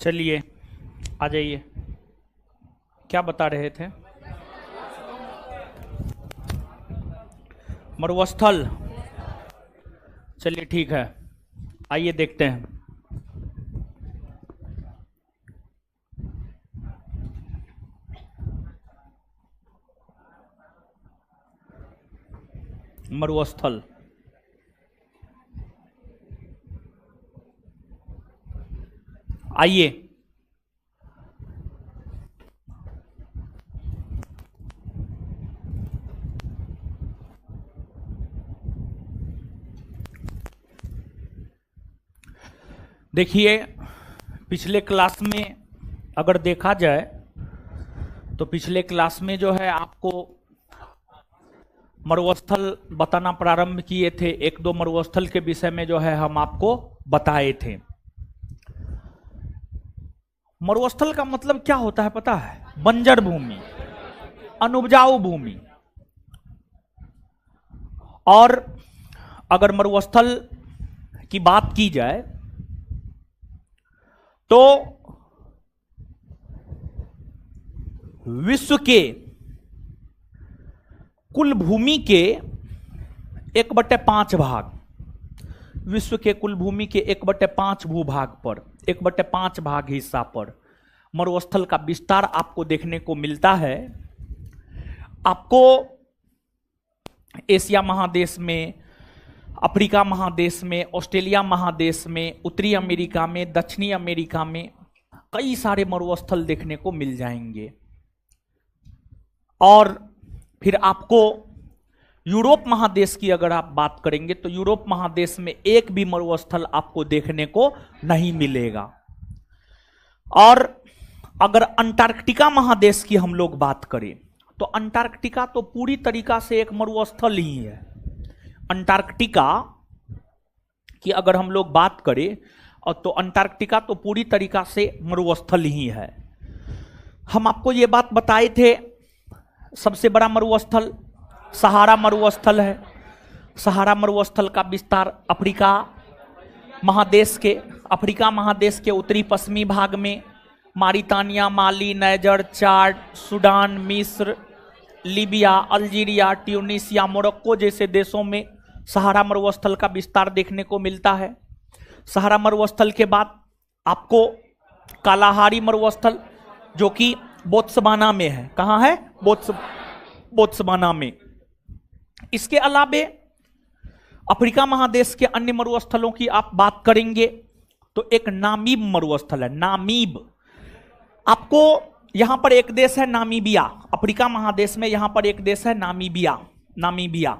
चलिए आ जाइए। क्या बता रहे थे? मरुस्थल। चलिए ठीक है, आइए देखते हैं। मरुस्थल। आइए देखिए, पिछले क्लास में अगर देखा जाए तो पिछले क्लास में जो है आपको मरुस्थल बताना प्रारंभ किए थे। एक दो मरुस्थल के विषय में जो है हम आपको बताए थे। मरुस्थल का मतलब क्या होता है पता है? बंजर भूमि, अनुपजाऊ भूमि। और अगर मरुस्थल की बात की जाए तो विश्व के कुल भूमि के 1/5 भाग, विश्व के कुल भूमि के 1/5 भूभाग पर, 1/5 भाग हिस्सा पर मरुस्थल का विस्तार आपको देखने को मिलता है। आपको एशिया महादेश में, अफ्रीका महादेश में, ऑस्ट्रेलिया महादेश में, उत्तरी अमेरिका में, दक्षिणी अमेरिका में कई सारे मरुस्थल देखने को मिल जाएंगे। और फिर आपको यूरोप महादेश की अगर आप बात करेंगे तो यूरोप महादेश में एक भी मरुस्थल आपको देखने को नहीं मिलेगा। और अगर अंटार्कटिका महादेश की हम लोग बात करें तो अंटार्कटिका तो पूरी तरीका से एक मरुस्थल ही है। अंटार्कटिका की अगर हम लोग बात करें और तो अंटार्कटिका तो पूरी तरीका से मरुस्थल ही है। हम आपको ये बात बताए थे, सबसे बड़ा मरुस्थल सहारा मरुस्थल है। सहारा मरुस्थल का विस्तार अफ्रीका महादेश के उत्तरी पश्चिमी भाग में मारितानिया, माली, नाइजर, चाड, सूडान, मिस्र, लीबिया, अल्जीरिया, ट्यूनीसिया, मोरक्को जैसे देशों में सहारा मरुस्थल का विस्तार देखने को मिलता है। सहारा मरुस्थल के बाद आपको कालाहारी मरुस्थल जो कि बोत्सवाना में है। कहाँ है? बोत्सवाना में। इसके अलावे अफ्रीका महादेश के अन्य मरुस्थलों की आप बात करेंगे तो एक नामीब मरुस्थल है। नामीब, आपको यहां पर एक देश है नामीबिया। अफ्रीका महादेश में यहां पर एक देश है नामीबिया।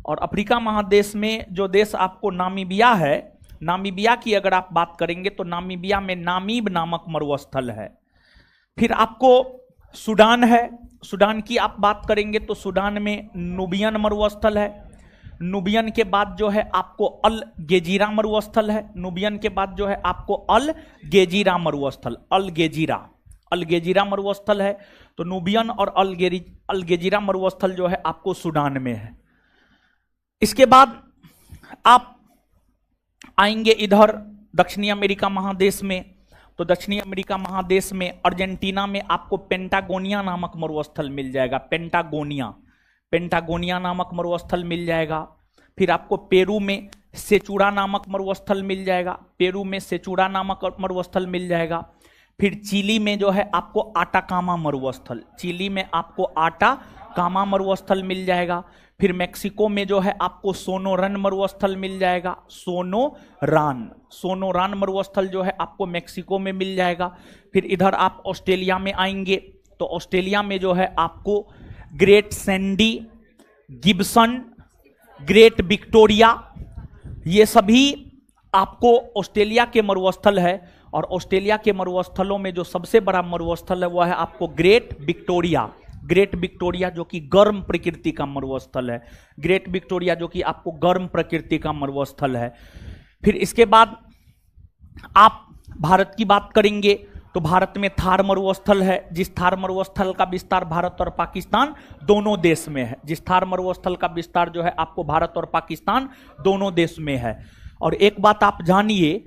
और अफ्रीका महादेश में जो देश आपको नामीबिया है, नामीबिया की अगर आप बात करेंगे तो नामीबिया में नामीब नामक मरुस्थल है। फिर आपको सूडान है। सूडान की आप बात करेंगे तो सूडान में नुबियन मरुस्थल है। नुबियन के बाद जो है आपको अल गेजीरा मरुस्थल है। नुबियन के बाद जो है आपको अल गेजीरा मरुस्थल है। तो नुबियन और अल गेजीरा मरुस्थल जो है आपको सूडान में है। इसके बाद आप आएंगे इधर दक्षिणी अमेरिका महादेश में, तो दक्षिणी अमेरिका महादेश में अर्जेंटीना में आपको पेंटागोनिया नामक मरुस्थल मिल जाएगा। पेंटागोनिया नामक मरुस्थल मिल जाएगा। फिर आपको पेरू में सेचुरा नामक मरुस्थल मिल जाएगा। फिर चिली में जो है आपको आटाकामा मरुस्थल मिल जाएगा। फिर मेक्सिको में जो है आपको सोनोरान मरुस्थल मिल जाएगा। सोनोरान मरुस्थल जो है आपको मेक्सिको में मिल जाएगा। फिर इधर आप ऑस्ट्रेलिया में आएंगे तो ऑस्ट्रेलिया में जो है आपको great Sandy, Gibson, great Victoria, ये सभी आपको ऑस्ट्रेलिया के मरुस्थल है। और ऑस्ट्रेलिया के मरुस्थलों में जो सबसे बड़ा मरुस्थल है वह है आपको ग्रेट विक्टोरिया जो कि गर्म प्रकृति का मरुस्थल है। फिर इसके बाद आप भारत की बात करेंगे तो भारत में थार मरुस्थल है, जिस थार मरुस्थल का विस्तार भारत और पाकिस्तान दोनों देश में है। भारत और पाकिस्तान दोनों देश में है। और एक बात आप जानिए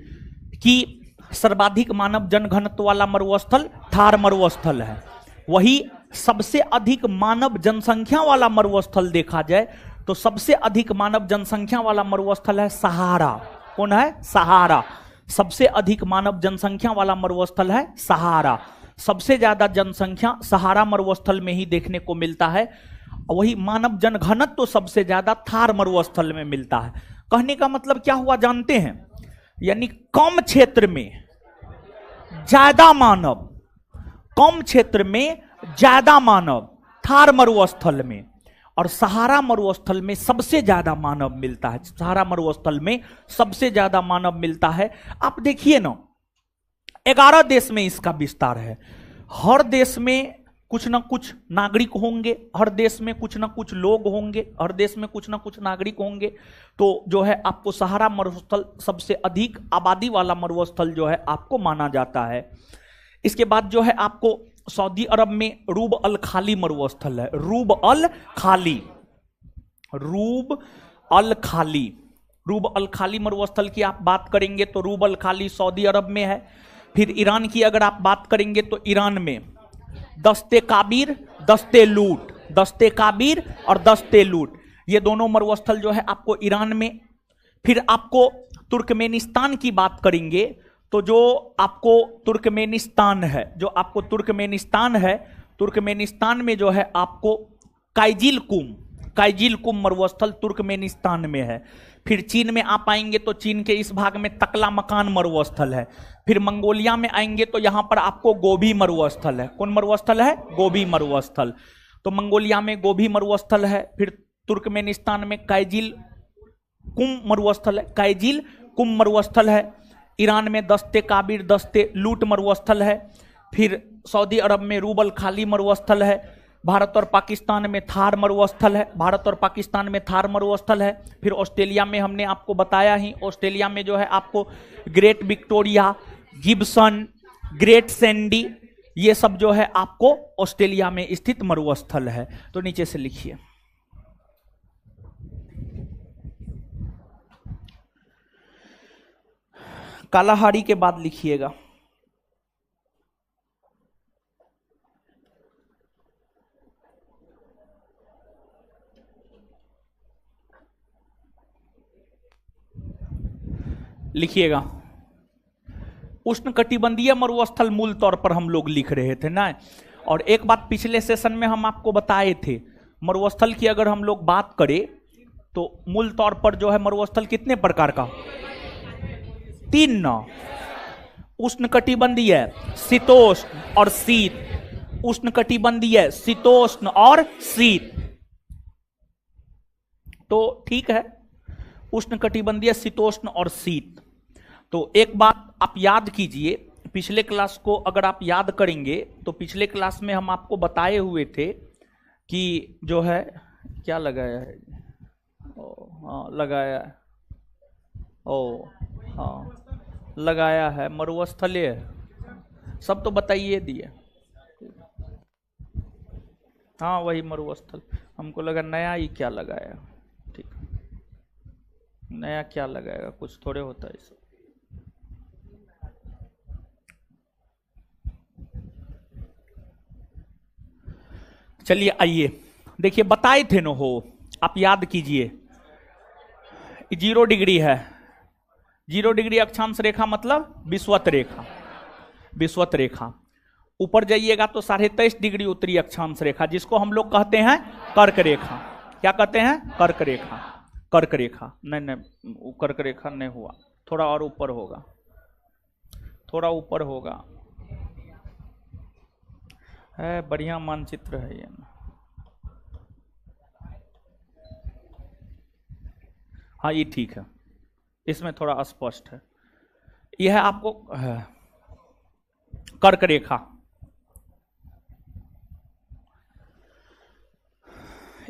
कि सर्वाधिक मानव जनघनत्व वाला मरुस्थल थार मरुस्थल है। वही सबसे अधिक मानव जनसंख्या वाला मरुस्थल देखा जाए तो सबसे अधिक मानव जनसंख्या वाला मरुस्थल है सहारा। कौन है? सहारा। सबसे अधिक मानव जनसंख्या वाला मरुस्थल है सहारा। सबसे ज्यादा जनसंख्या सहारा मरुस्थल में ही देखने को मिलता है। वही मानव जनघनत्व तो सबसे ज्यादा थार मरुस्थल में मिलता है। कहने का मतलब क्या हुआ जानते हैं? यानी कम क्षेत्र में ज्यादा मानव, कम क्षेत्र में ज्यादा मानव थार मरुस्थल में, और सहारा मरुस्थल में सबसे ज्यादा मानव मिलता है। सहारा मरुस्थल में सबसे ज्यादा मानव मिलता है। आप देखिए ना, 11 देश में इसका विस्तार है। हर देश में कुछ ना कुछ नागरिक होंगे, हर देश में कुछ ना कुछ लोग होंगे, हर देश में कुछ ना कुछ नागरिक होंगे। तो जो है आपको सहारा मरुस्थल सबसे अधिक आबादी वाला मरुस्थल जो है आपको माना जाता है। इसके बाद जो है आपको सऊदी अरब में रूब अल खाली मरुस्थल है। रूब अल खाली, रूब अल खाली, रूब अल खाली मरुस्थल की आप बात करेंगे तो रूब अल खाली सऊदी अरब में है। फिर ईरान की अगर आप बात करेंगे तो ईरान में दस्ते काबिर, दस्ते लूट, दस्ते काबिर और दस्ते लूट, ये दोनों मरुस्थल जो है आपको ईरान में। फिर आपको तुर्कमेनिस्तान की बात करेंगे तो जो आपको तुर्कमेनिस्तान है, जो आपको तुर्कमेनिस्तान है, तुर्कमेनिस्तान में जो है आपको काइजिल कुम, काइजिल कुम मरुस्थल तुर्कमेनिस्तान में है। फिर चीन में आप आएंगे तो चीन के इस भाग में तकला मकान मरुस्थल है। फिर मंगोलिया में आएंगे तो यहां पर आपको गोभी मरुस्थल है। कौन मरुस्थल है? गोभी मरुस्थल। तो मंगोलिया में गोभी मरुस्थल है। फिर तुर्कमेनिस्तान में काइजिल कुम मरुस्थल है, काइजिल कुम मरुस्थल है। ईरान में दस्ते काबिर, दस्ते लूट मरुस्थल है। फिर सऊदी अरब में रूब अल खाली मरुस्थल है। भारत और पाकिस्तान में थार मरुस्थल है, भारत और पाकिस्तान में थार मरुस्थल है। फिर ऑस्ट्रेलिया में हमने आपको बताया ही, ऑस्ट्रेलिया में जो है आपको great Victoria, Gibson, Great Sandy, ये सब जो है आपको ऑस्ट्रेलिया में स्थित मरुस्थल है। तो नीचे से लिखिए। कालाहारी के बाद लिखिएगा लिखिएगा उष्णकटिबंधीय मरुस्थल मूल तौर पर हम लोग लिख रहे थे ना। और एक बात पिछले सेशन में हम आपको बताए थे, मरुस्थल की अगर हम लोग बात करें तो मूल तौर पर जो है मरुस्थल कितने प्रकार का? 3 ना, उष्णकटिबंधीय, शीतोष्ण और शीत। उष्णकटिबंधीय, शीतोष्ण और शीत। तो ठीक है, उष्णकटिबंधीय, शीतोष्ण और शीत। तो एक बात आप याद कीजिए, पिछले क्लास को अगर आप याद करेंगे तो पिछले क्लास में हम आपको बताए हुए थे कि जो है क्या लगाया है, हाँ लगाया है, हाँ लगाया है, मरुस्थलीय सब तो बताइए दिए। हाँ वही मरुस्थल, हमको लगा नया ही क्या लगाया। ठीक, नया क्या लगाएगा, कुछ थोड़े होता है सब। चलिए आइए देखिए, बताए थे न हो, आप याद कीजिए। 0 डिग्री है, 0 डिग्री अक्षांश रेखा मतलब विषुवत रेखा, विषुवत रेखा। ऊपर जाइएगा तो 23.5 डिग्री उत्तरी अक्षांश रेखा, जिसको हम लोग कहते हैं कर्क रेखा। क्या कहते हैं? कर्क रेखा। कर्क रेखा नहीं, कर्क रेखा नहीं हुआ, थोड़ा और ऊपर होगा, थोड़ा ऊपर होगा। है बढ़िया मानचित्र है ये ना। हाँ ये ठीक है, इसमें थोड़ा अस्पष्ट है। यह है आपको कर्क रेखा।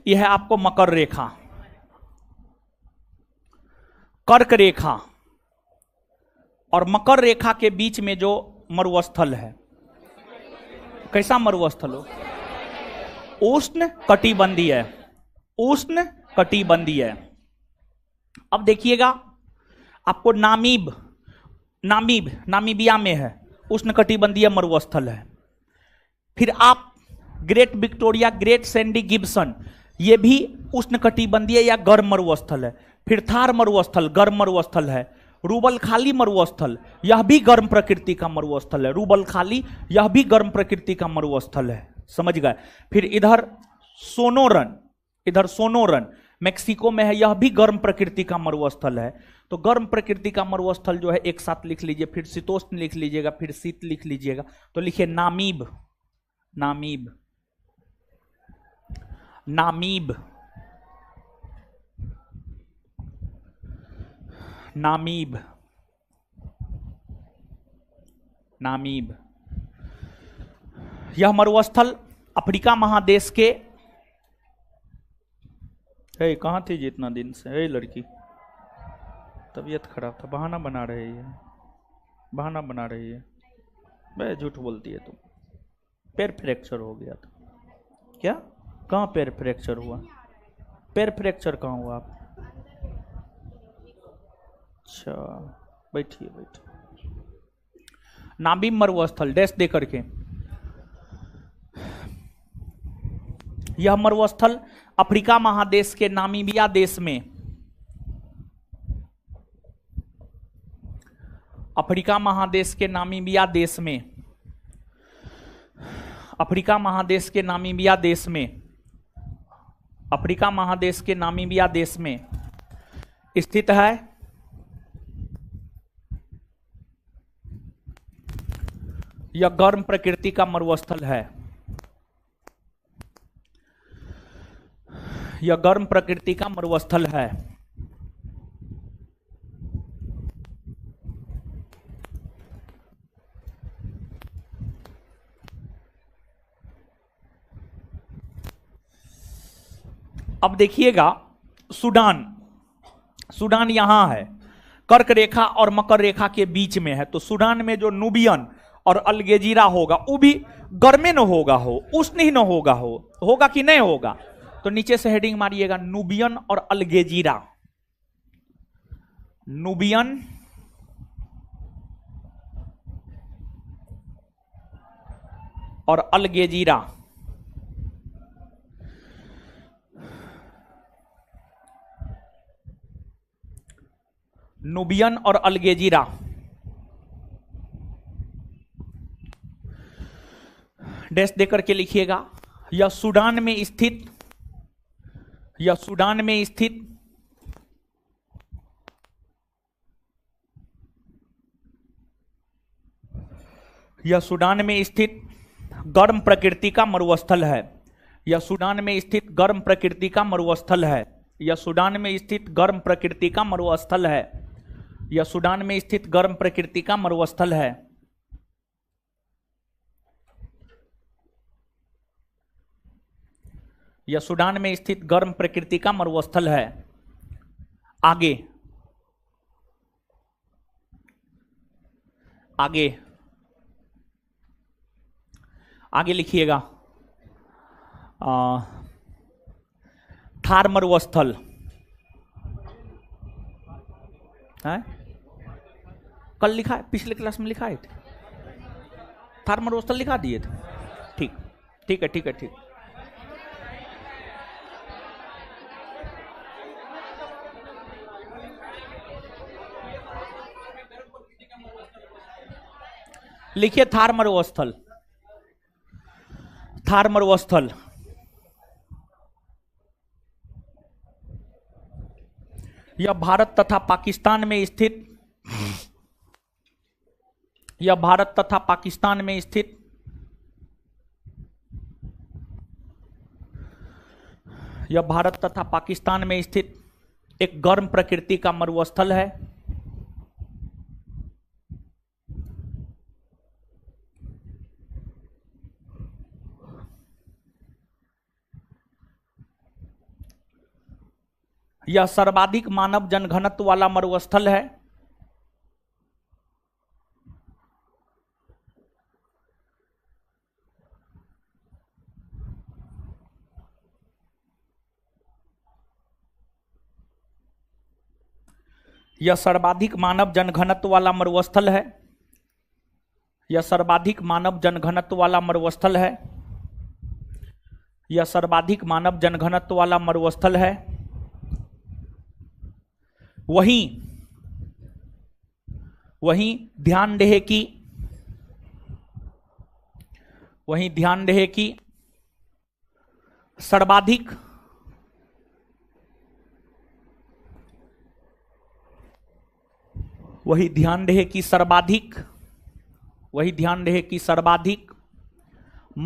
यह है आपको मकर रेखा, कर्क रेखा और मकर रेखा के बीच में जो मरुस्थल है, कैसा मरुस्थल हो? उष्ण कटिबंधीय, उष्ण कटिबंधीय। अब देखिएगा आपको नामीब, नामीबिया में है, उष्णकटिबंधीय मरुस्थल है। फिर आप great Victoria, great Sandy Gibson, ये भी उष्णकटिबंधीय या गर्म मरुस्थल है। फिर थार मरुस्थल गर्म मरुस्थल है। रूबल खाली मरुस्थल, यह भी गर्म प्रकृति का मरुस्थल है। रूबल खाली, यह भी गर्म प्रकृति का मरुस्थल है, समझ गए। फिर इधर सोनोरन मेक्सिको में है, यह भी गर्म प्रकृति का मरुस्थल है। तो गर्म प्रकृति का मरुस्थल जो है एक साथ लिख लीजिए, फिर शीतोष्ण लिख लीजिएगा, फिर शीत लिख लीजिएगा। तो लिखिए Namib, Namib, Namib, Namib, Namib. यह मरुस्थल अफ्रीका महादेश के, कहां थी जी इतना दिन से? लड़की तबीयत खराब था, बहाना बना रही है, बहाना बना रही है। बे झूठ बोलती है तुम। पैर फ्रैक्चर हो गया था क्या? कहाँ पैर फ्रैक्चर हुआ? पैर फ्रैक्चर कहाँ हुआ आप? अच्छा, बैठिए बैठिए। नामीब मरुस्थल डैश दे करके, यह मरुस्थल अफ्रीका महादेश के नामीबिया देश में, अफ्रीका महादेश के नामीबिया देश में, अफ्रीका महादेश के नामीबिया देश में, अफ्रीका महादेश के नामीबिया देश में स्थित है। यह गर्म प्रकृति का मरुस्थल है, यह गर्म प्रकृति का मरुस्थल है। अब देखिएगा सूडान, सूडान यहां है, कर्क रेखा और मकर रेखा के बीच में है। तो सूडान में जो नूबियन और अलगेजीरा होगा वो भी गर्मे न होगा, हो उष्ण ही न होगा, होगा कि नहीं होगा? तो नीचे से हेडिंग मारिएगा नूबियन और अलगेजीरा, नूबियन और अलगेजीरा। नूबियन और अलगेजीरा डैश देकर के लिखिएगा। यह सूडान में स्थित, यह सूडान में स्थित यह सूडान में स्थित गर्म प्रकृति का मरुस्थल है। यह सूडान में स्थित गर्म प्रकृति का मरुस्थल है। यह सूडान में स्थित गर्म प्रकृति का मरुस्थल है। यह सूडान में स्थित गर्म प्रकृति का मरुस्थल है। यह सूडान में स्थित गर्म प्रकृति का मरुस्थल है। आगे आगे आगे लिखिएगा थार मरुस्थल है, कल लिखा है, पिछले क्लास में लिखा है, थार मरुस्थल लिखा दिए थे। ठीक ठीक है, ठीक है, ठीक। लिखिए थार मरुस्थल, थार मरुस्थल यह भारत तथा पाकिस्तान में स्थित, यह भारत तथा पाकिस्तान में स्थित यह भारत तथा पाकिस्तान में स्थित एक गर्म प्रकृति का मरुस्थल है। यह सर्वाधिक मानव जनघनत्व वाला मरुस्थल है। यह सर्वाधिक मानव जनघनत्व वाला मरुस्थल है। यह सर्वाधिक मानव जनघनत्व वाला मरुस्थल है। यह सर्वाधिक मानव जनघनत्व वाला मरुस्थल है। वहीं ध्यान रहे कि सर्वाधिक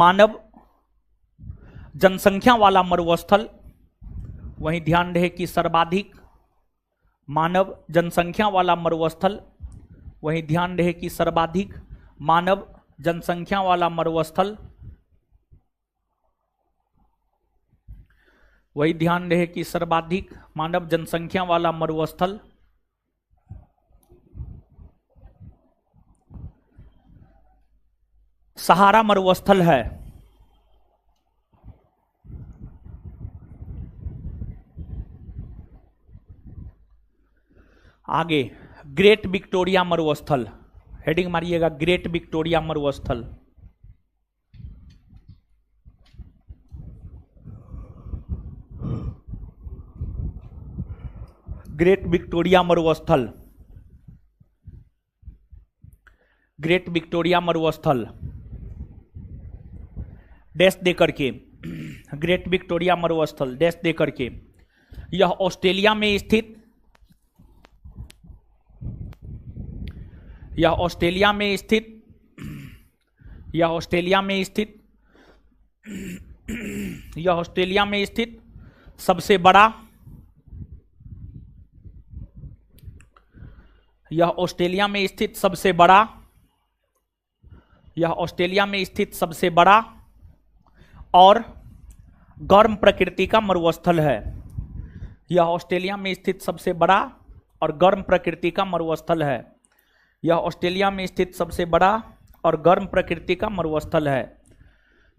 मानव जनसंख्या वाला मरुस्थल, वहीं ध्यान रहे कि सर्वाधिक मानव जनसंख्या वाला मरुस्थल, वहीं ध्यान रहे कि सर्वाधिक मानव जनसंख्या वाला मरुस्थल, वही ध्यान रहे कि सर्वाधिक मानव जनसंख्या वाला मरुस्थल सहारा मरुस्थल है। आगे ग्रेट विक्टोरिया मरुस्थल, हेडिंग मारिएगा ग्रेट विक्टोरिया मरुस्थल। ग्रेट विक्टोरिया मरुस्थल, ग्रेट विक्टोरिया मरुस्थल डैश दे करके, ग्रेट विक्टोरिया मरुस्थल डैश दे करके, यह ऑस्ट्रेलिया में स्थित, यह ऑस्ट्रेलिया में स्थित, यह ऑस्ट्रेलिया में स्थित, यह ऑस्ट्रेलिया में स्थित सबसे बड़ा, यह ऑस्ट्रेलिया में स्थित सबसे बड़ा, यह ऑस्ट्रेलिया में स्थित सबसे बड़ा और गर्म प्रकृति का मरुस्थल है। यह ऑस्ट्रेलिया में स्थित सबसे बड़ा और गर्म प्रकृति का मरुस्थल है। यह ऑस्ट्रेलिया में स्थित सबसे बड़ा और गर्म प्रकृति का मरुस्थल है।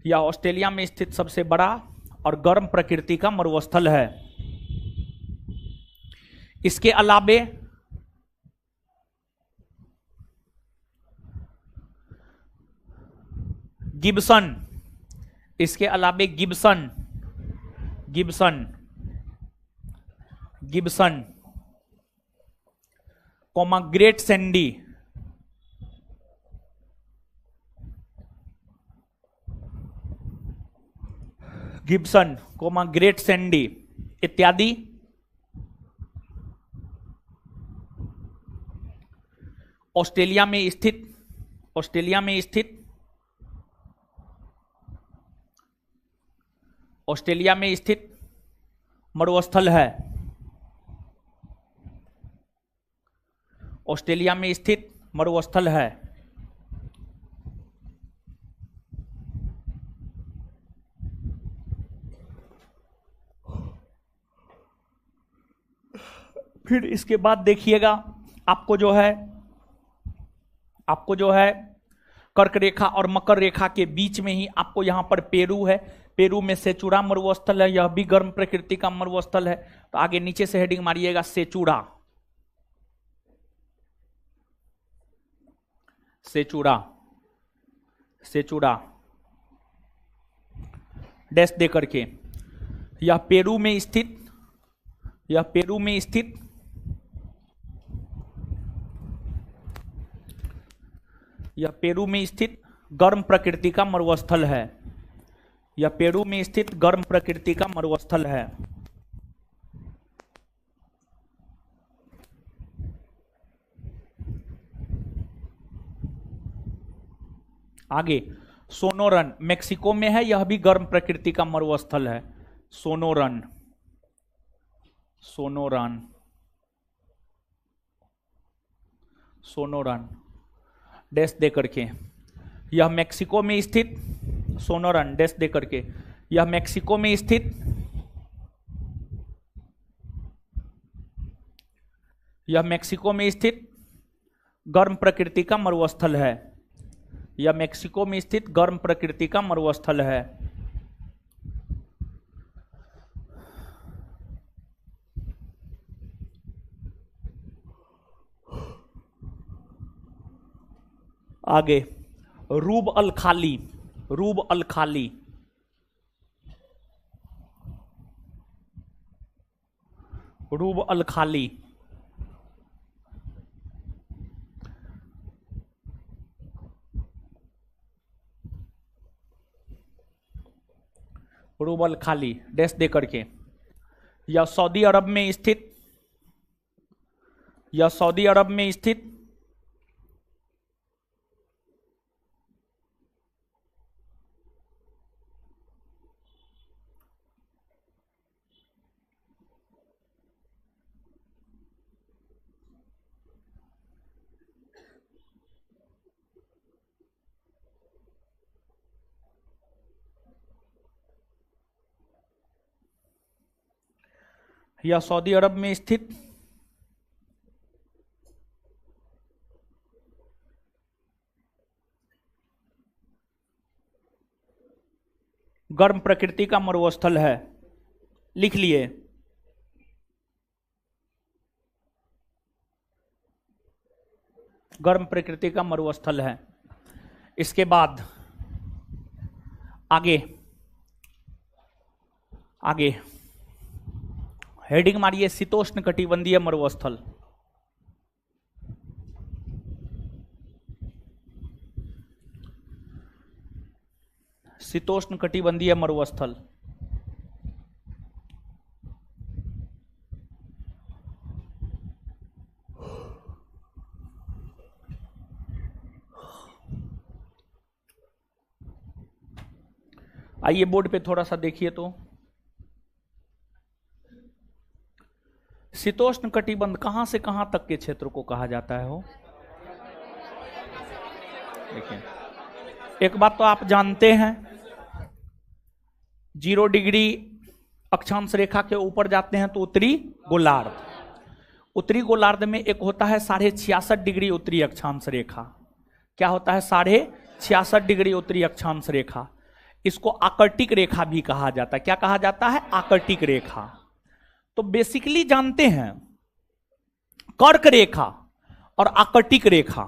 यह ऑस्ट्रेलिया में स्थित सबसे बड़ा और गर्म प्रकृति का मरुस्थल है। इसके अलावे गिब्सन, इसके अलावे Gibson, Gibson, Gibson comma Great Sandy, Gibson comma Great Sandy इत्यादि ऑस्ट्रेलिया में स्थित, ऑस्ट्रेलिया में स्थित, ऑस्ट्रेलिया में स्थित मरुस्थल है। ऑस्ट्रेलिया में स्थित मरुस्थल है। फिर इसके बाद देखिएगा आपको जो है कर्क रेखा और मकर रेखा के बीच में ही आपको यहां पर पेरू है। पेरू में सेचुरा मरुस्थल है, यह भी गर्म प्रकृति का मरुस्थल है। तो आगे नीचे से हेडिंग मारिएगा सेचुरा, सेचुरा, सेचुरा डैश दे करके, यह पेरू में स्थित, यह पेरू में स्थित, यह पेरू में स्थित गर्म प्रकृति का मरुस्थल है। यह पेरू में स्थित गर्म प्रकृति का मरुस्थल है। आगे सोनोरन मेक्सिको में है, यह भी गर्म प्रकृति का मरुस्थल है। सोनोरन, सोनोरन, सोनोरन डैश दे करके, यह मेक्सिको में स्थित, सोनोरन डैश दे करके, यह मेक्सिको में स्थित, यह मेक्सिको में स्थित गर्म प्रकृति का मरुस्थल है। यह मेक्सिको में स्थित गर्म प्रकृति का मरुस्थल है। आगे रूब अल खाली, रूब अल खाली, रूब अल खाली, रूब अल खाली डैश दे करके, यह सऊदी अरब में स्थित, यह सऊदी अरब में स्थित या सऊदी अरब में स्थित गर्म प्रकृति का मरुस्थल है। लिख लिए। गर्म प्रकृति का मरुस्थल है। इसके बाद आगे आगे हेडिंग मारिए शीतोष्ण कटिबंधीय मरुस्थल। शीतोष्ण कटिबंधीय मरुस्थल। आइए बोर्ड पे थोड़ा सा देखिए तो शीतोष्ण कटिबंध कहां से कहां तक के क्षेत्र को कहा जाता है हो। देखिए एक बात तो आप जानते हैं, 0 डिग्री अक्षांश रेखा के ऊपर जाते हैं तो उत्तरी गोलार्ध, उत्तरी गोलार्ध में एक होता है 66.5 डिग्री उत्तरी अक्षांश रेखा। क्या होता है? 66.5 डिग्री उत्तरी अक्षांश रेखा। इसको आकर्टिक रेखा भी कहा जाता है। क्या कहा जाता है? आकर्टिक रेखा। तो बेसिकली जानते हैं कर्क रेखा और आकर्टिक रेखा,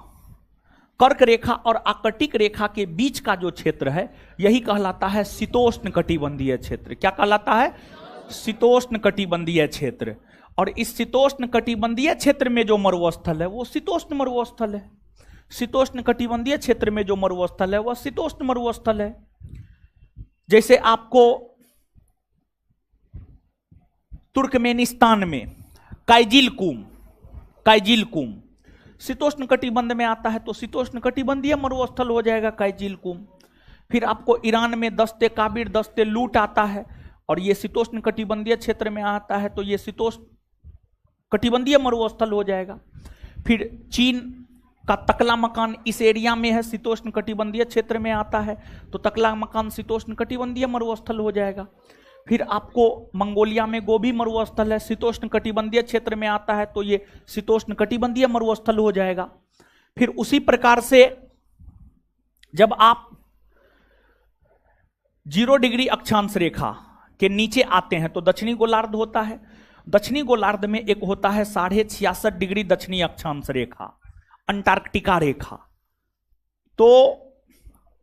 कर्क रेखा और आकर्टिक रेखा के बीच का जो क्षेत्र है यही कहलाता है शीतोष्ण कटिबंधीय क्षेत्र। क्या कहलाता है? शीतोष्ण कटिबंधीय क्षेत्र। और इस शीतोष्ण कटिबंधीय क्षेत्र में जो मरुस्थल है वो शीतोष्ण मरुस्थल है। शीतोष्ण कटिबंधीय क्षेत्र में जो मरुस्थल है वह शीतोष्ण मरुस्थल है। जैसे आपको तुर्कमेनिस्तान में काइजिलकुम, काइजिलकुम शीतोष्ण कटिबंध में आता है तो शीतोष्ण कटिबंधीय मरुस्थल हो जाएगा काइजिलकुम। फिर आपको ईरान में दस्ते काबिर, दस्ते लूट आता है और ये शीतोष्ण कटिबंधीय क्षेत्र में आता है तो ये शीतोष्ण कटिबंधीय मरुस्थल हो जाएगा। फिर चीन का तकला मकान इस एरिया में है, शीतोष्ण कटिबंधीय क्षेत्र में आता है तो तकला मकान शीतोष्ण कटिबंधीय मरुस्थल हो जाएगा। फिर आपको मंगोलिया में गोबी मरुस्थल है, शीतोष्ण कटिबंधीय क्षेत्र में आता है तो ये शीतोष्ण कटिबंधीय मरुस्थल हो जाएगा। फिर उसी प्रकार से जब आप 0 डिग्री अक्षांश रेखा के नीचे आते हैं तो दक्षिणी गोलार्ध होता है। दक्षिणी गोलार्ध में एक होता है 66.5 डिग्री दक्षिणी अक्षांश रेखा, अंटार्कटिका रेखा। तो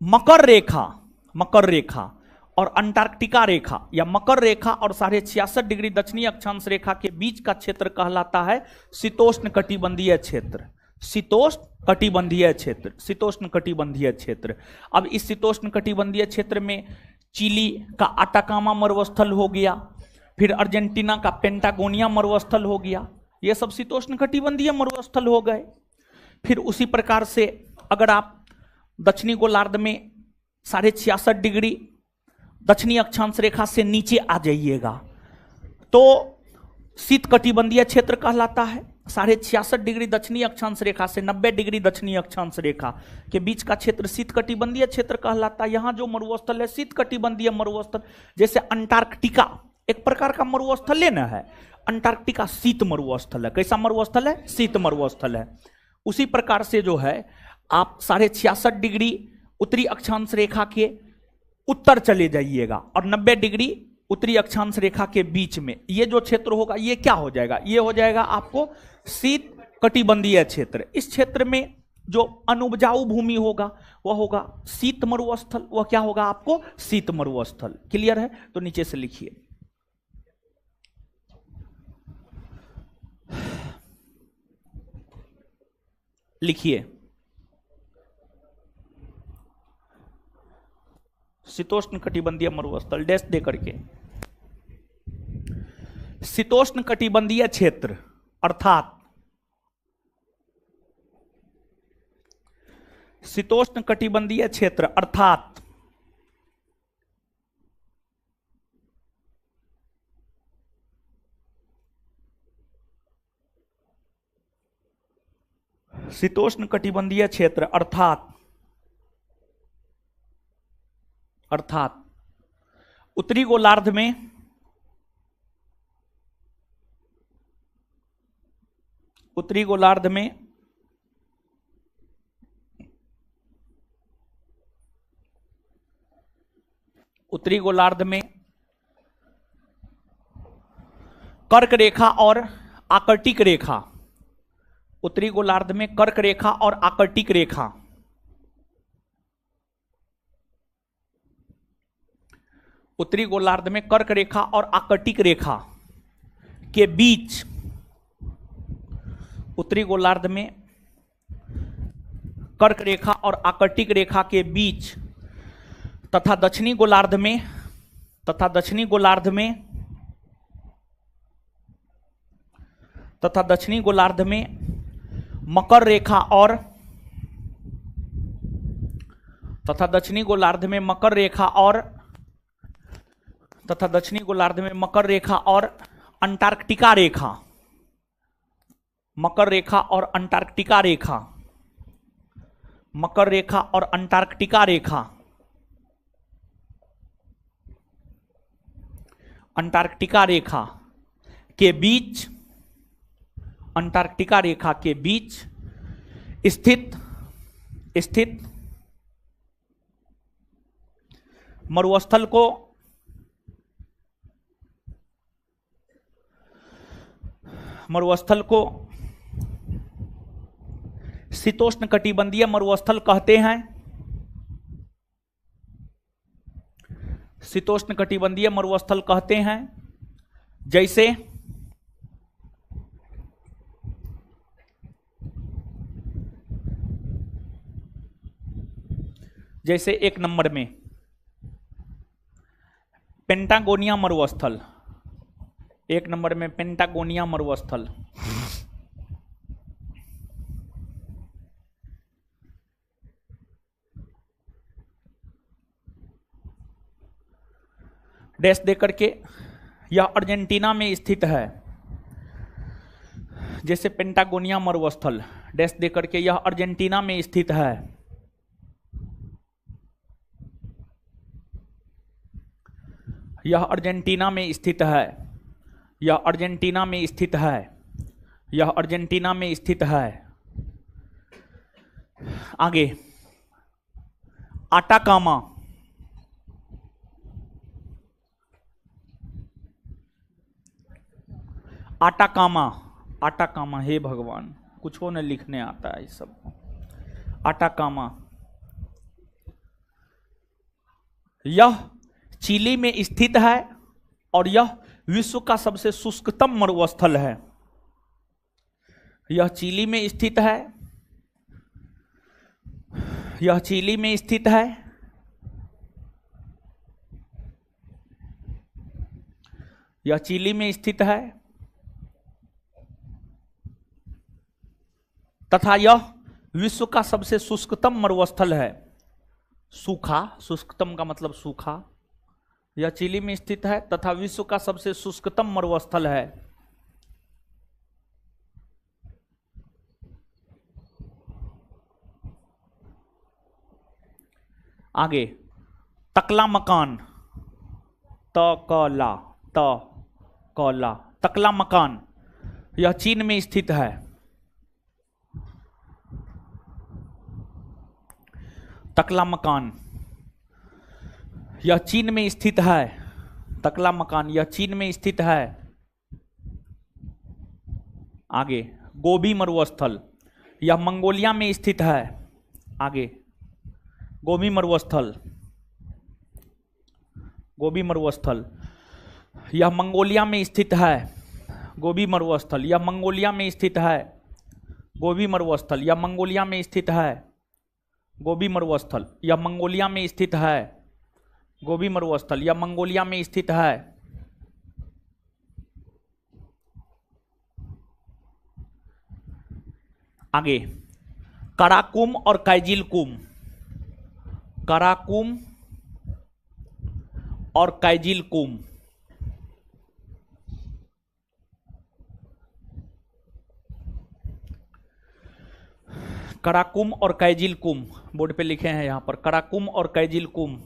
मकर रेखा, मकर रेखा और अंटार्कटिका रेखा या मकर रेखा और 66.5 डिग्री दक्षिणी अक्षांश रेखा के बीच का क्षेत्र कहलाता है शीतोष्ण कटिबंधीय क्षेत्र। शीतोष्ण कटिबंधीय क्षेत्र, शीतोष्ण कटिबंधीय क्षेत्र। अब इस शीतोष्ण कटिबंधीय क्षेत्र में चिली का अटाकामा मरुस्थल हो गया, फिर अर्जेंटीना का पेंटागोनिया मरुस्थल हो गया, ये सब शीतोष्ण कटिबंधीय मरुस्थल हो गए। फिर उसी प्रकार से अगर आप दक्षिणी गोलार्ध में 66.5 डिग्री दक्षिणी अक्षांश रेखा से नीचे आ जाइएगा तो शीत कटिबंधीय क्षेत्र कहलाता है। 66.5 डिग्री दक्षिणी अक्षांश रेखा से 90 डिग्री दक्षिणी अक्षांश रेखा के बीच का क्षेत्र शीत कटिबंधीय क्षेत्र कहलाता है। यहां जो मरुस्थल है शीत कटिबंधीय मरुस्थल। जैसे अंटार्कटिका एक प्रकार का मरुस्थल लेना है, अंटार्कटिका शीत मरुस्थल है। कैसा मरुस्थल है? शीत मरुस्थल है। उसी प्रकार से जो है आप 66.5 डिग्री उत्तरी अक्षांश रेखा के उत्तर चले जाइएगा और 90 डिग्री उत्तरी अक्षांश रेखा के बीच में ये जो क्षेत्र होगा ये क्या हो जाएगा? ये हो जाएगा आपको शीत कटिबंधीय क्षेत्र। इस क्षेत्र में जो अनुपजाऊ भूमि होगा वह होगा शीत मरुस्थल, वह क्या होगा आपको शीत मरुस्थल। क्लियर है? तो नीचे से लिखिए, लिखिए शीतोष्ण कटिबंधीय मरुस्थल डैश दे करके। शीतोष्ण कटिबंधीय क्षेत्र अर्थात शीतोष्ण कटिबंधीय क्षेत्र अर्थात शीतोष्ण कटिबंधीय क्षेत्र अर्थात उत्तरी गोलार्ध में उत्तरी गोलार्ध में कर्क रेखा और आकर्टिक रेखा, उत्तरी गोलार्ध में कर्क रेखा और आकर्टिक रेखा, उत्तरी गोलार्ध में कर्क रेखा और आकर्टिक रेखा के बीच, उत्तरी गोलार्ध में कर्क रेखा और आकर्टिक रेखा के बीच तथा दक्षिणी गोलार्ध में मकर रेखा और अंटार्कटिका रेखा, मकर रेखा और अंटार्कटिका रेखा, मकर रेखा और अंटार्कटिका रेखा, अंटार्कटिका रेखा के बीच, अंटार्कटिका रेखा के बीच स्थित मरुस्थल को शीतोष्ण कटिबंधीय मरुस्थल कहते हैं। शीतोष्ण कटिबंधीय मरुस्थल कहते हैं। जैसे एक नंबर में पेंटागोनिया मरुस्थल, एक नंबर में पेंटागोनिया मरुस्थल, डैश दे करके यह अर्जेंटीना में स्थित है। जैसे पेंटागोनिया मरुस्थल डैश दे करके यह अर्जेंटीना में स्थित है। यह अर्जेंटीना में स्थित है। यह अर्जेंटीना में स्थित है। यह अर्जेंटीना में स्थित है। आगे आटाकामा, आटाकामा, आटाकामा, हे भगवान कुछ हो न लिखने आता है इस सब। आटाकामा यह चिली में स्थित है और यह विश्व का सबसे शुष्कतम मरुस्थल है। यह चिली में स्थित है। यह चिली में स्थित है। यह चिली में स्थित है तथा यह विश्व का सबसे शुष्कतम मरुस्थल है। सूखा, शुष्कतम का मतलब सूखा। यह चिली में स्थित है तथा विश्व का सबसे शुष्कतम मरुस्थल है। आगे तकलामकान, तकलामकान यह चीन में स्थित है। तकलामकान यह चीन में स्थित है। तकलामकान यह चीन में स्थित है। आगे गोबी मरुस्थल यह मंगोलिया में स्थित है। आगे, गोबी मरुस्थल, गोबी मरुस्थल यह मंगोलिया में स्थित है। गोबी मरुस्थल यह मंगोलिया में स्थित है। गोबी मरुस्थल यह मंगोलिया में स्थित है। गोबी मरुस्थल यह मंगोलिया में स्थित है। गोबी मरुस्थल यह मंगोलिया में स्थित है। आगे, कराकुम और कैजिलकुम, कराकुम और कैजिलकुम, कराकुम और कैजिलकुम, बोर्ड पे लिखे हैं यहां पर, कराकुम और कैजिलकुम,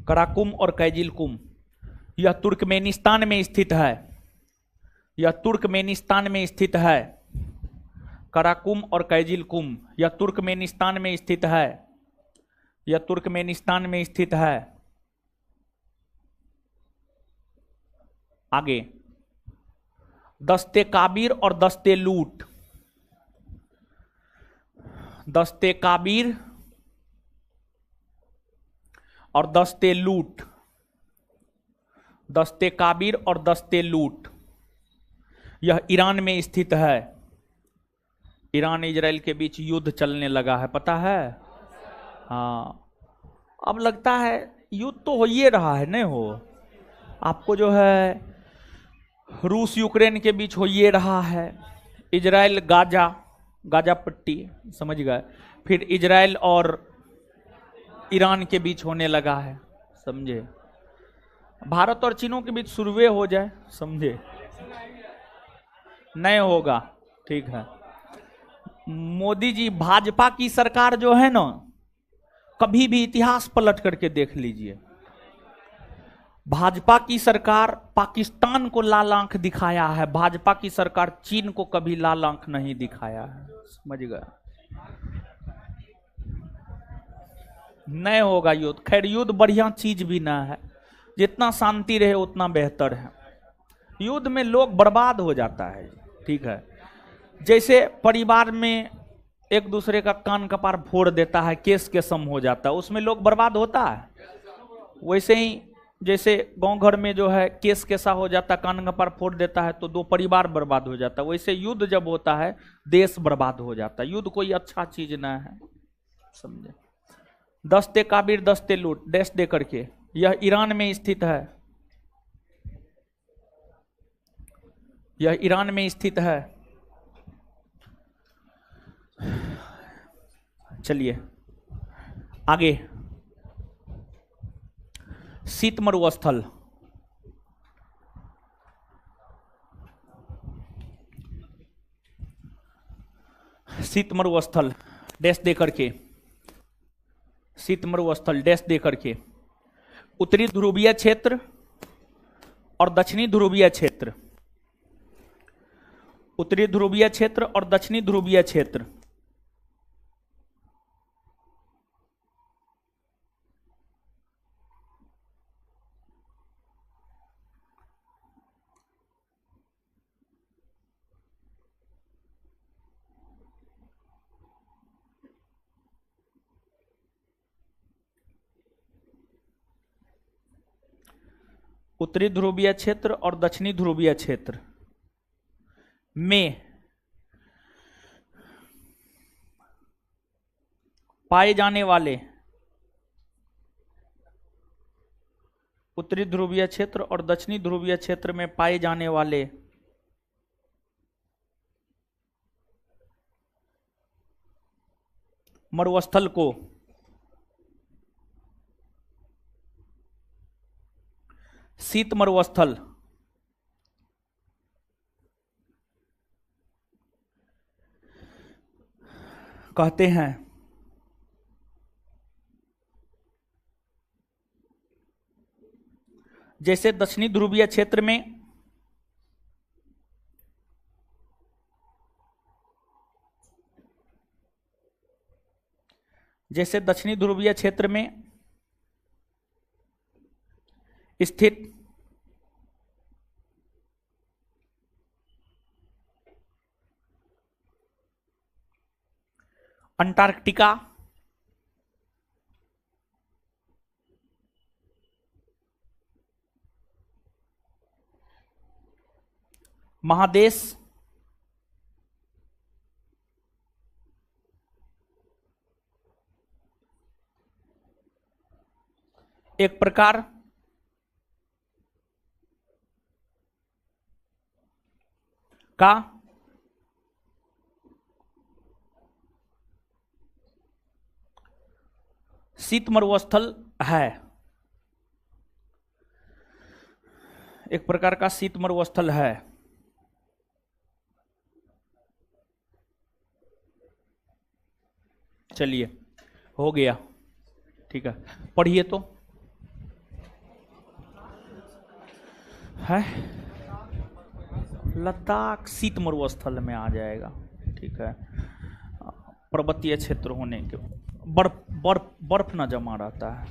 कराकुम और कैजिलकुम यह तुर्कमेनिस्तान में स्थित है। यह तुर्कमेनिस्तान में स्थित है। कराकुम और कैजिलकुम यह तुर्कमेनिस्तान में स्थित है। यह तुर्कमेनिस्तान में स्थित है। आगे, दस्ते काबिर और दस्ते लूट, दस्ते काबिर और दस्ते लूट, दस्ते काबिर और दस्ते लूट यह ईरान में स्थित है। ईरान इजराइल के बीच युद्ध चलने लगा है, पता है? हाँ, अब लगता है युद्ध तो हो ही रहा है, नहीं हो? आपको जो है रूस यूक्रेन के बीच हो ही रहा है। इजराइल गाजा, गाजा पट्टी, समझ गए? फिर इजराइल और ईरान के बीच होने लगा है, समझे? भारत और चीनों के बीच शुरुए हो जाए, समझे? नहीं होगा, ठीक है। मोदी जी, भाजपा की सरकार जो है ना, कभी भी इतिहास पलट करके देख लीजिए, भाजपा की सरकार पाकिस्तान को लाल आंख दिखाया है, भाजपा की सरकार चीन को कभी लाल आंख नहीं दिखाया है, समझ गए? नहीं होगा युद्ध। खैर, युद्ध बढ़िया चीज भी ना है, जितना शांति रहे उतना बेहतर है। युद्ध में लोग बर्बाद हो जाता है, ठीक है? जैसे परिवार में एक दूसरे का कान कपार फोड़ देता है, केस केसम हो जाता है, उसमें लोग बर्बाद होता है। वैसे ही जैसे गांव घर में जो है केस कैसा हो जाता है, कान कपार फोड़ देता है, तो दो परिवार बर्बाद हो जाता है। वैसे युद्ध जब होता है देश बर्बाद हो जाता है। युद्ध कोई अच्छा चीज ना है, समझे? दस्ते काबिर दस्ते लूट, डैश दे करके, यह ईरान में स्थित है। यह ईरान में स्थित है। चलिए आगे, शीत मरुस्थल, शीत मरुस्थल डैश दे करके, शीत मरुस्थल डैश दे करके, उत्तरी ध्रुवीय क्षेत्र और दक्षिणी ध्रुवीय क्षेत्र, उत्तरी ध्रुवीय क्षेत्र और दक्षिणी ध्रुवीय क्षेत्र, उत्तरी ध्रुवीय क्षेत्र और दक्षिणी ध्रुवीय क्षेत्र में पाए जाने वाले, उत्तरी ध्रुवीय क्षेत्र और दक्षिणी ध्रुवीय क्षेत्र में पाए जाने वाले मरुस्थल को शीत मरुस्थल कहते हैं। जैसे दक्षिणी ध्रुवीय क्षेत्र में जैसे दक्षिणी ध्रुवीय क्षेत्र में स्थित अंटार्कटिका, महादेश, एक प्रकार का शीत मरुस्थल है, एक प्रकार का शीत मरुस्थल है। चलिए हो गया, ठीक है, पढ़िए तो है। लद्दाख शीत मरुस्थल में आ जाएगा, ठीक है, पर्वतीय क्षेत्र होने के बर्फ बर्फ बर्फ न जमा रहता है।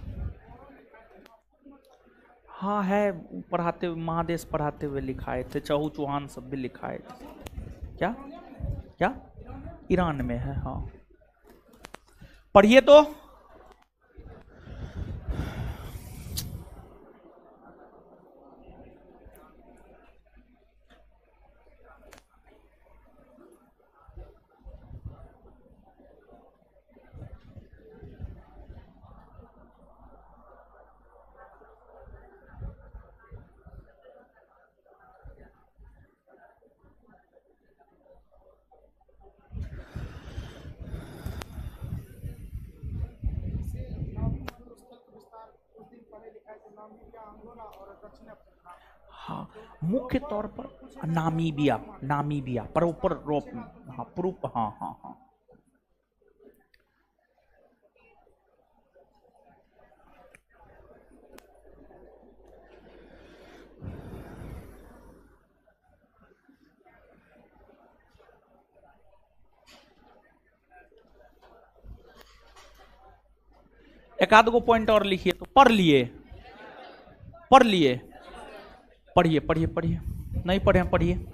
हाँ है, पढ़ाते हुए महादेश पढ़ाते हुए लिखाए थे, चहु चौहान सब भी लिखाए थे। क्या क्या ईरान में है, हाँ पढ़िए तो। हाँ मुख्य तौर पर नामीबिया, नामीबिया पर ऊपर रोप, हाँ प्रूफ, हाँ हाँ हाँ। एक आध गो पॉइंट और लिखिए तो। पढ़ लिए, पढ़ लिए, पढ़िए पढ़िए पढ़िए, नहीं पढ़े पढ़िए।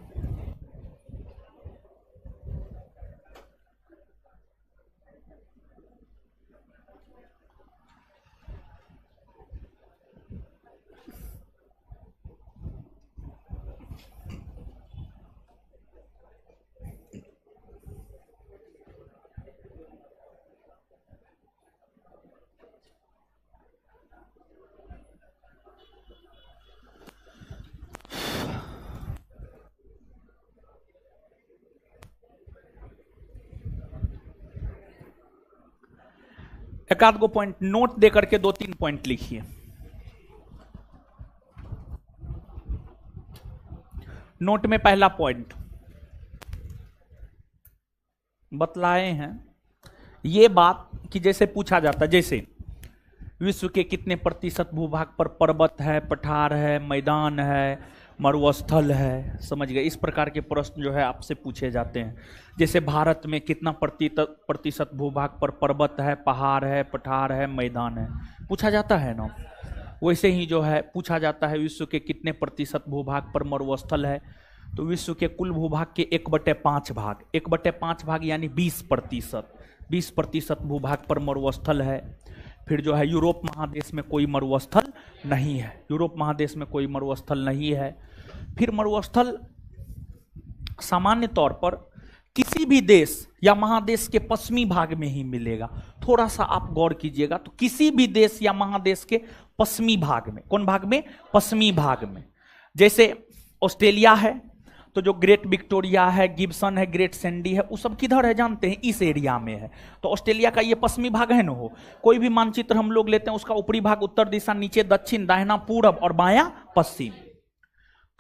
एक आध गो पॉइंट नोट दे करके 2-3 पॉइंट लिखिए। नोट में पहला पॉइंट बतलाए हैं ये बात कि जैसे पूछा जाता, जैसे विश्व के कितने प्रतिशत भूभाग पर पर्वत है, पठार है, मैदान है, मरुस्थल है, समझ गए। इस प्रकार के प्रश्न जो है आपसे पूछे जाते हैं। जैसे भारत में कितना प्रतिशत भूभाग पर पर्वत है, पहाड़ है, पठार है, मैदान है, पूछा जाता है ना। वैसे ही जो है पूछा जाता है विश्व के कितने प्रतिशत भूभाग पर मरुस्थल है, तो विश्व के कुल भूभाग के 1/5 भाग, 1/5 भाग यानी 20% भूभाग पर मरुस्थल है। फिर जो है यूरोप महादेश में कोई मरुस्थल नहीं है, यूरोप महादेश में कोई मरुस्थल नहीं है। फिर मरुस्थल सामान्य तौर पर किसी भी देश या महादेश के पश्चिमी भाग में ही मिलेगा। थोड़ा सा आप गौर कीजिएगा, तो किसी भी देश या महादेश के पश्चिमी भाग में, कौन भाग में? पश्चिमी भाग में। जैसे ऑस्ट्रेलिया है तो जो ग्रेट विक्टोरिया है, गिब्सन है, ग्रेट सैंडी है, वो सब किधर है जानते हैं? इस एरिया में है। तो ऑस्ट्रेलिया का ये पश्चिमी भाग है ना। हो कोई भी मानचित्र हम लोग लेते हैं, उसका ऊपरी भाग उत्तर दिशा, नीचे दक्षिण, दाहिना पूरब और बायां पश्चिम।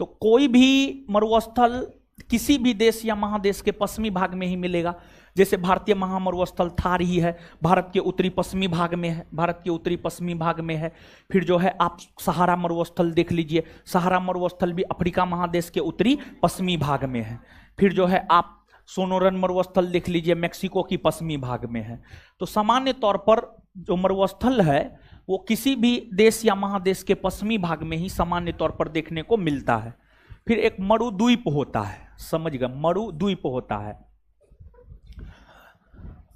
तो कोई भी मरुस्थल किसी भी देश या महादेश के पश्चिमी भाग में ही मिलेगा। जैसे भारतीय महामरुस्थल थार ही है, भारत के उत्तरी पश्चिमी भाग में है, भारत के उत्तरी पश्चिमी भाग में है। फिर जो है आप सहारा मरुस्थल देख लीजिए, सहारा मरुस्थल भी अफ्रीका महादेश के उत्तरी पश्चिमी भाग में है। फिर जो है आप सोनोरन मरुस्थल देख लीजिए, मैक्सिको की पश्चिमी भाग में है। तो सामान्य तौर पर जो मरुस्थल है वो किसी भी देश या महादेश के पश्चिमी भाग में ही सामान्य तौर पर देखने को मिलता है। फिर एक मरुद्वीप होता है, समझ गए, मरुद्वीप होता है।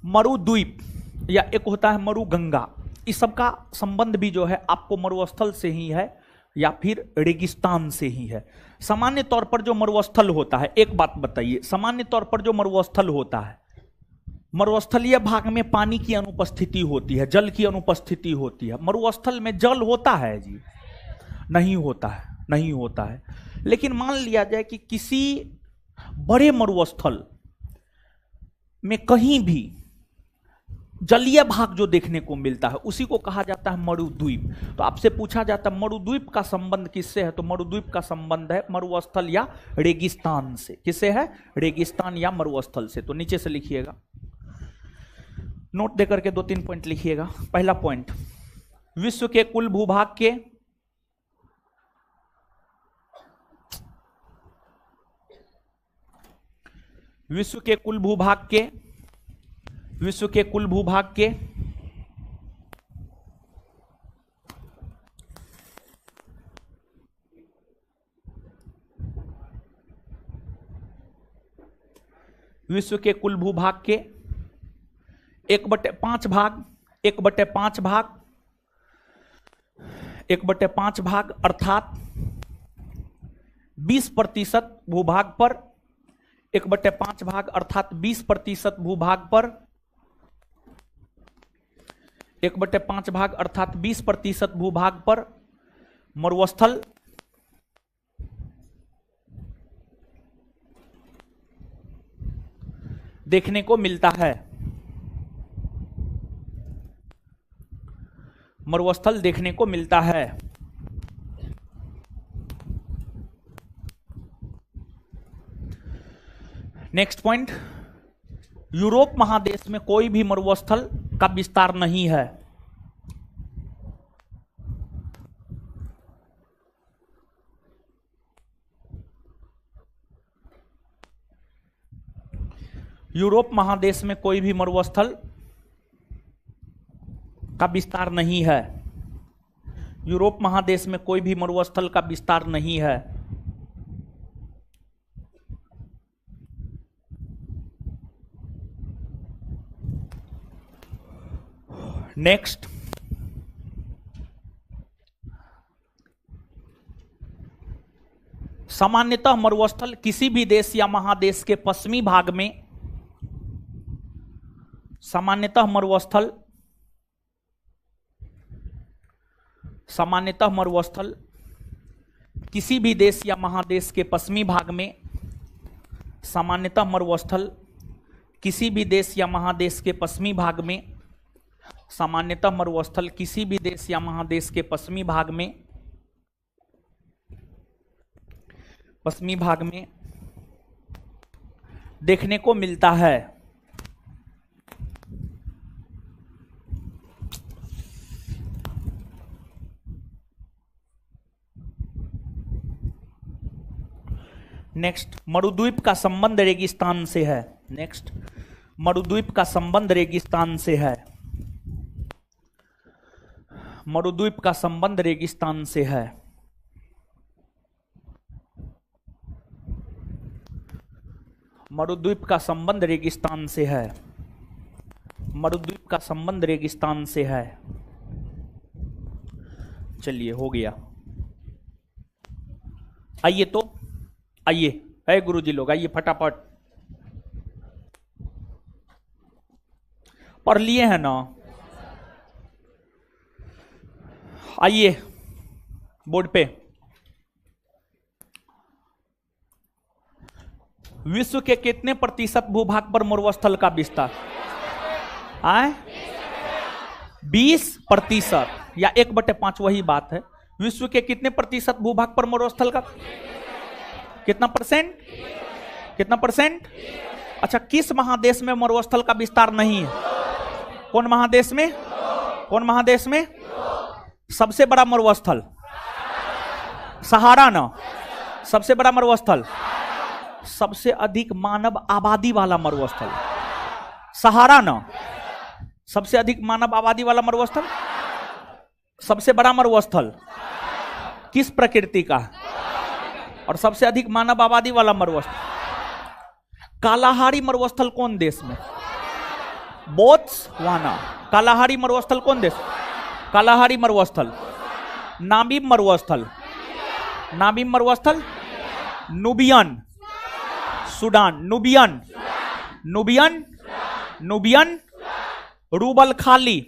मरुद्वीप या एक होता है मरुगंगा, इस सब का संबंध भी जो है आपको मरुस्थल से ही है या फिर रेगिस्तान से ही है। सामान्य तौर पर जो मरुस्थल होता है, एक बात बताइए, सामान्य तौर पर जो मरुस्थल होता है, मरुस्थलीय भाग में पानी की अनुपस्थिति होती है, जल की अनुपस्थिति होती है। मरुस्थल में जल होता है जी? नहीं होता है, नहीं होता है। लेकिन मान लिया जाए कि किसी बड़े मरुस्थल में कहीं भी जलीय भाग जो देखने को मिलता है उसी को कहा जाता है मरुद्वीप। तो आपसे पूछा जाता है मरुद्वीप का संबंध किससे है, तो मरुद्वीप का संबंध है मरुस्थल या रेगिस्तान से। किससे है? रेगिस्तान या मरुस्थल से। तो नीचे से लिखिएगा, नोट देकर के 2-3 पॉइंट लिखिएगा। पहला पॉइंट, विश्व के कुल भूभाग के विश्व के कुल भूभाग के विश्व के कुल भूभाग के विश्व के कुल भूभाग के 1/5 भाग 1/5 भाग 1/5 भाग अर्थात 20% भूभाग पर 1/5 भाग अर्थात 20% भूभाग पर 1/5 भाग अर्थात 20% भूभाग पर मरुस्थल देखने को मिलता है। मरुस्थल देखने को मिलता है। नेक्स्ट पॉइंट, यूरोप महादेश में कोई भी मरुस्थल का विस्तार नहीं है। यूरोप महादेश में कोई भी मरुस्थल का विस्तार नहीं है। यूरोप महादेश में कोई भी मरुस्थल का विस्तार नहीं है। नेक्स्ट, सामान्यतः मरुस्थल किसी भी देश या महादेश के पश्चिमी भाग में सामान्यतः मरुस्थल किसी भी देश या महादेश के पश्चिमी भाग में सामान्यतः मरुस्थल किसी भी देश या महादेश के पश्चिमी भाग में सामान्यतः मरुस्थल किसी भी देश या महादेश के पश्चिमी भाग में देखने को मिलता है। नेक्स्ट, मरुद्वीप का संबंध रेगिस्तान से है। नेक्स्ट, मरुद्वीप का संबंध रेगिस्तान से है। मरुद्वीप का संबंध रेगिस्तान से है। मरुद्वीप का संबंध रेगिस्तान से है। मरुद्वीप का संबंध रेगिस्तान से है। चलिए, हो गया। आइए तो आइए, है गुरुजी लोग, आइए फटाफट पढ़ लिए हैं ना? आइए बोर्ड पे, विश्व के कितने प्रतिशत भूभाग पर मरुस्थल का विस्तार आए? 20% या 1/5, वही बात है। विश्व के कितने प्रतिशत भूभाग पर मरुस्थल का कितना परसेंट? कितना परसेंट? अच्छा, किस महादेश में मरुस्थल का विस्तार नहीं है? कौन महादेश में? कौन महादेश में? सबसे बड़ा मरुस्थल सहारा ना? सबसे बड़ा मरुस्थल, सबसे अधिक मानव आबादी वाला मरुस्थल सहारा ना? सबसे अधिक मानव आबादी वाला मरुस्थल, सबसे बड़ा मरुस्थल किस प्रकृति का? और सबसे अधिक मानव आबादी वाला मरुस्थल। कालाहारी मरुस्थल कौन देश में? बोत्सवाना। कालाहारी मरुस्थल कौन देश? कालाहारी मरुस्थल। नामीब मरुस्थल, नामीब मरुस्थल। Nubian, Sudan. Nubian, Nubian, Nubian. Rouble खाली,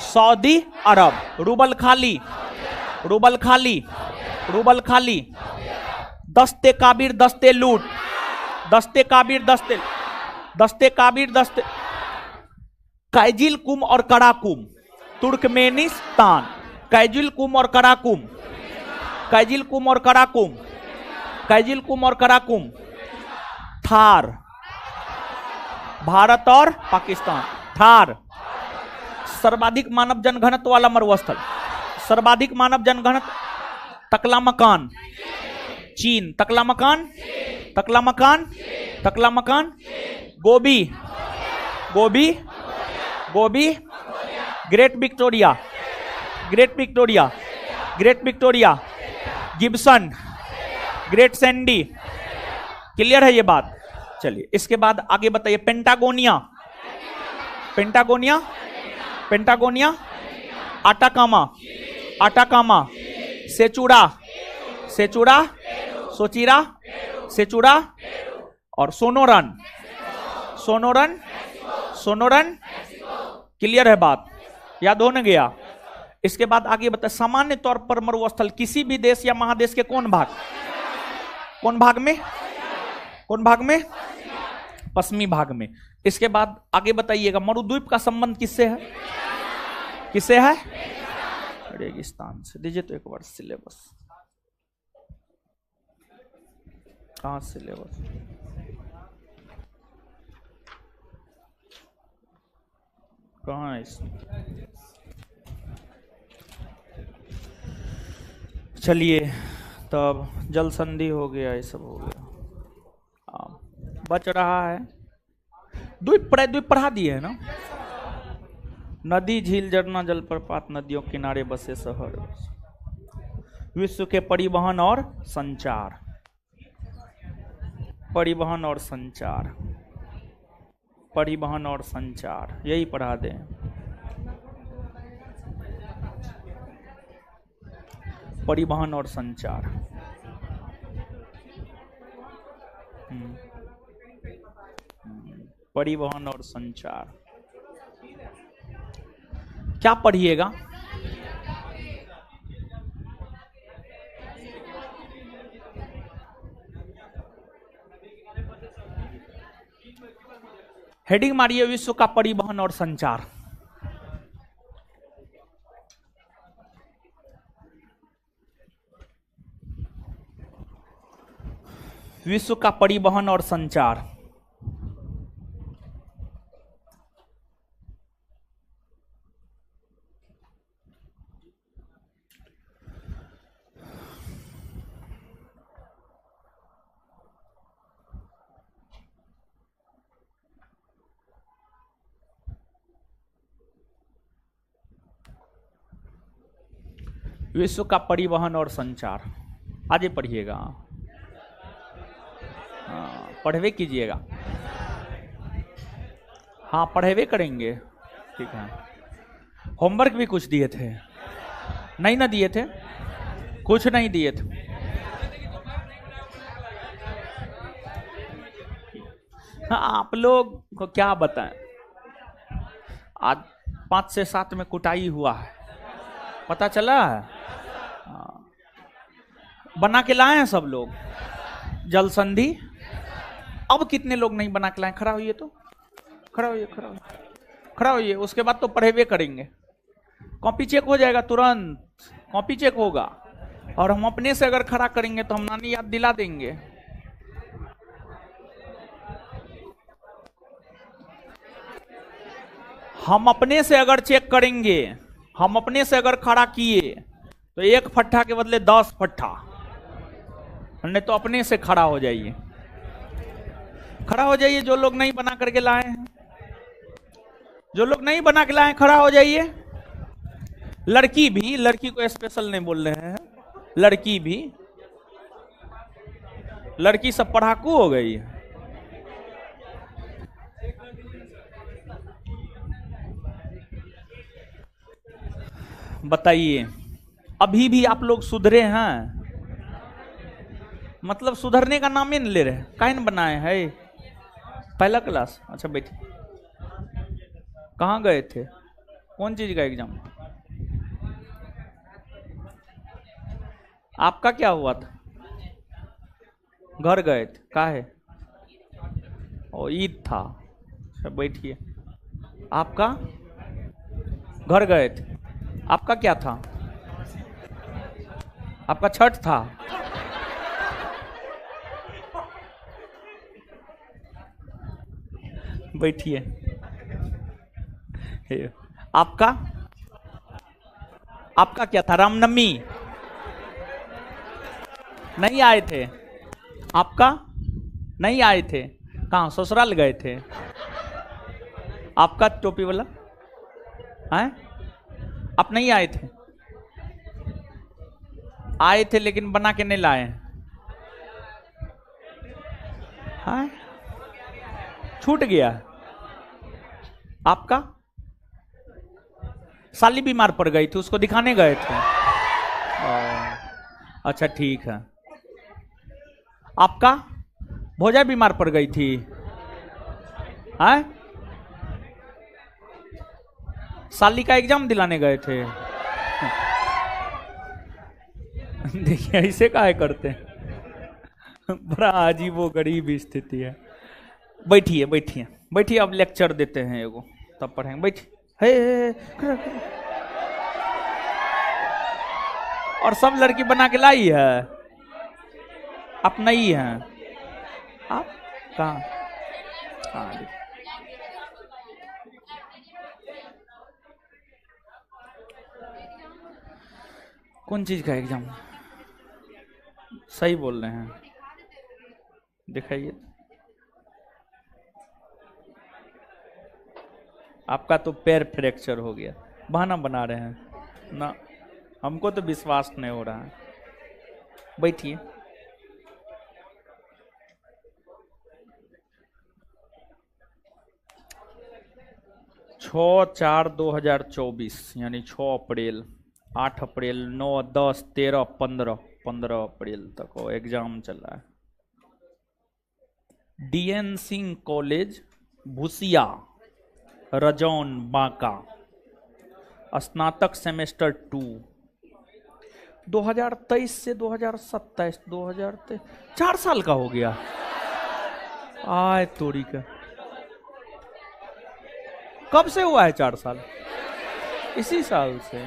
सऊदी अरब। रूबल खाली, रूबल खाली, रूबल खाली। दस्ते काबिर, दस्ते लूट। दस्ते काबिर, दस्ते काबिर, दस्ते। कैजिल कुम और कराकुम, तुर्कमेनिस्तान। कैजिल कुम और कराकुम, कैजिल कुम और कराकुम, कैजिल कुम और कराकुम। थार, भारत और पाकिस्तान। थार। सर्वाधिक मानव जनघनत्व वाला मरुस्थल, सर्वाधिक मानव जनघनत्व। तकलामकान, चीन। Taklamakan, Taklamakan, Taklamakan. Gobi, Gobi, Gobi. Great Victoria, Great Victoria, Great Victoria. Gibson, Great Sandy. Clear है ये बात? चलिए इसके बाद आगे बताइए। Patagonia, Patagonia, Patagonia. Atacama, Atacama. Sechura, Sechura, Sechura, Sechura. और सोनोरन, सोनोरन, सोनोरन। क्लियर है बात? याद होने गया? इसके बाद आगे बताए। सामान्य तौर पर मरुस्थल किसी भी देश या महादेश के कौन भाग, कौन भाग में, कौन भाग में? पश्चिमी भाग में। इसके बाद आगे बताइएगा। मरुद्वीप का संबंध किससे है? किससे है? रेगिस्तान से। दीजिए तो एक बार सिलेबस। कहां सिलेबस? कहां है? चलिए तब जल संधि हो गया, ये सब हो गया। बच रहा है द्वीप, द्वीप पढ़ा दिए है ना। नदी, झील, झरना, जलप्रपात, नदियों किनारे बसे शहर। विश्व के परिवहन और संचार, परिवहन और संचार, परिवहन और संचार, यही पढ़ा दें। परिवहन और संचार। परिवहन और संचार। क्या पढ़िएगा? हेडिंग मारिए, विश्व का परिवहन और संचार। विश्व का परिवहन और संचार। विश्व का परिवहन और संचार। आगे पढ़िएगा, पढ़वे कीजिएगा। हाँ पढ़वे करेंगे, ठीक है। होमवर्क भी कुछ दिए थे? नहीं ना दिए थे? कुछ नहीं दिए थे। हाँ आप लोग को क्या बताएं, आज 5 से 7 में कुटाई हुआ है, पता चला है? बना के लाए हैं सब लोग जल संधि। अब कितने लोग नहीं बना के लाए? खड़ा होइए तो, खड़ा होइए, खड़ा होइए, खड़ा होइए। उसके बाद तो पढ़ेवे करेंगे। कॉपी चेक हो जाएगा तुरंत, कॉपी चेक होगा। और हम अपने से अगर खड़ा करेंगे तो हम नानी याद दिला देंगे। हम अपने से अगर चेक करेंगे, हम अपने से अगर खड़ा किए तो 1 फट्टा के बदले 10 फट्टा, नहीं तो अपने से खड़ा हो जाइए, खड़ा हो जाइए। जो लोग नहीं बना करके लाए हैं, जो लोग नहीं बना के लाए हैं, खड़ा हो जाइए। लड़की भी, लड़की को स्पेशल नहीं बोल रहे हैं, लड़की भी, लड़की सब पढ़ाकू हो गई है। बताइए, अभी भी आप लोग सुधरे हैं? मतलब सुधरने का नाम ही नहीं ले रहे। काहे बनाए है पहला क्लास? अच्छा बैठिए। कहाँ गए थे? कौन चीज का एग्जाम? आपका क्या हुआ था? घर गए थे? काहे? ओ ईद था। अच्छा बैठिए। आपका घर गए थे? आपका क्या था? आपका छठ था? बैठिए। आपका आपका क्या था? रामनवमी? नहीं आए थे? आपका नहीं आए थे? कहाँ ससुराल गए थे? आपका टोपी वाला है? आप नहीं आए थे? आए थे लेकिन बना के नहीं लाए हैं? छूट गया? आपका साली बीमार पड़ गई थी, उसको दिखाने गए थे? अच्छा ठीक है। आपका भोजा बीमार पड़ गई थी? हैं? साली का एग्जाम दिलाने गए थे? देखिए ऐसे काहे करते हैं, बड़ा अजीब वो गरीब स्थिति है। बैठिए बैठिए बैठिए, अब लेक्चर देते हैं एगो, तब पढ़ेंगे। बैठिए। और सब लड़की बना के लाई है? आप नहीं हैं? आप कहाँ? हाँ कौन चीज का एग्जाम? सही बोल रहे हैं, दिखाइए। आपका तो पैर फ्रैक्चर हो गया, बहाना बना रहे हैं ना, हमको तो विश्वास नहीं हो रहा है। बैठिए। छः 4/2024 यानी 6 अप्रैल, 8 अप्रैल, 9, 10, 13, 15 अप्रैल तक वो एग्जाम चला है। DN सिंह कॉलेज भूसिया, रजौन, बांका, स्नातक सेमेस्टर 2, 2023 से 2027, 2023, 4 साल का हो गया। आय तोरी का, कब से हुआ है 4 साल? इसी साल से।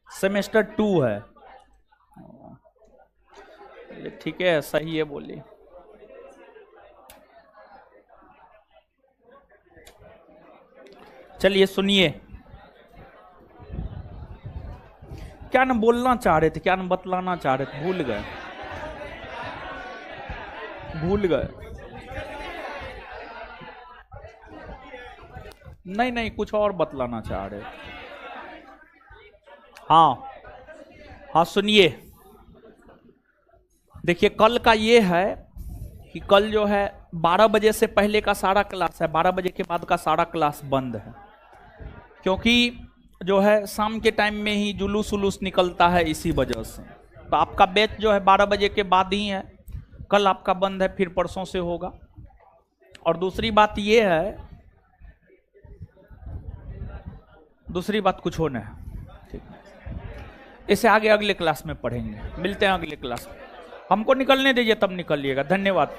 सेमेस्टर 2 है। ठीक है, सही है, बोलिए। चलिए सुनिए, क्या न बोलना चाह रहे थे, क्या न बतलाना चाह रहे थे, भूल गए? भूल गए? नहीं नहीं, कुछ और बतलाना चाह रहे। हाँ हाँ सुनिए, देखिए कल का ये है कि कल जो है 12 बजे से पहले का सारा क्लास है, 12 बजे के बाद का सारा क्लास बंद है, क्योंकि जो है शाम के टाइम में ही जुलूस उलूस निकलता है, इसी वजह से। तो आपका बैच जो है 12 बजे के बाद ही है, कल आपका बंद है, फिर परसों से होगा। और दूसरी बात ये है, दूसरी बात कुछ होना है, ठीक है, इसे आगे अगले क्लास में पढ़ेंगे। मिलते हैं अगले क्लास में, हमको निकलने दीजिए तब निकलिएगा। धन्यवाद।